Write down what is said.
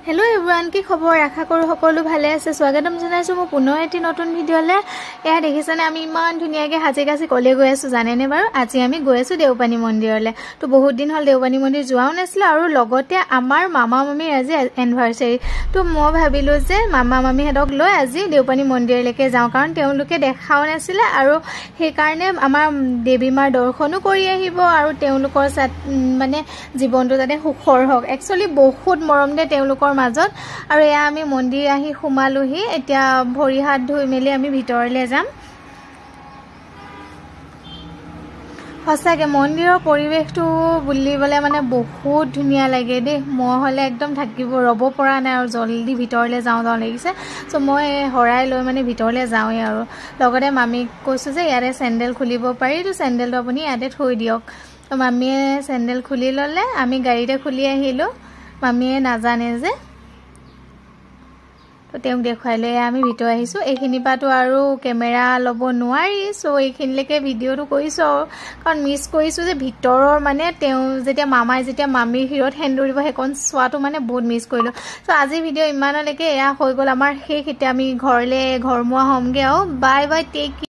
hello everyone की खबर आशा करूँ सकलो भाले आछे स्वागतम जनाइছো मो पुनः एटी नतुन भिडिओले या देखिछाने आमी इमान धुनियाके हाजी कासी कले गय आछो जानेने बारो আজি आमी गय आछो देवपानी मन्दिरले तो बहुत दिन हल देवपानी मन्दिर जोआও नाছিল आरो लगते आमार मामा मामी আজি एनिभार्सारी तो म भाबिलो जे मामा मामी हेडक लय আজি देवपानी मन्दिरलेके जाऊ कारण तेउलुके देखाও नाছিলে आरो हे कारणे आमार देवी मार दर्शनो करि आहिबो आरो तेउलुकर माने जीवनটো जाते सुखर हक एक्चुअली बहुत मरम दे तेउलुकर মাজত আৰু এয়া আমি মন্দিৰ আহি সোমালোহি এতিয়া ভৰি হাত ধুই মেলি আমি ভিতৰলে যাম হসাকে মন্দিৰৰ পৰিবেশটো বুলিবলে মানে বহুত ধুনিয়া লাগে দে মই হলে একদম থাকিব ৰব পৰা নাই আৰু জলদি ভিতৰলে যাও লাগিছে সো মই হৰাই লৈ মানে ভিতৰলে যাওই আৰু লগতে মামিক কৈছো যে ইয়াৰে স্যান্ডেল খুলিব পাৰি তো স্যান্ডেলটো আপুনি ইয়াতে থৈ দিয়ক তো মামিয়ে স্যান্ডেল খুলি ললে আমি গাড়ীতে খুলি আহিলো मामिए नाजाने जे तो तेम देखुवाइले आमी भितर आहिसु एखिनि पातो आरो केमेरा लबो नोवारी सो एखिनिलेके भिडिओটো कइसो कारण मिस कइसु जे भितरर माने तेउ जेते मामाय जेते मामी हिरोत हेन्दुरिबो हेकन स्वातो माने बहुत मिस कइलो सो আজি भिडिओ इमानलेके या হৈ গল আমাৰ हे खिते आमी घरले घरमुआ हमगे बाय बाय टेक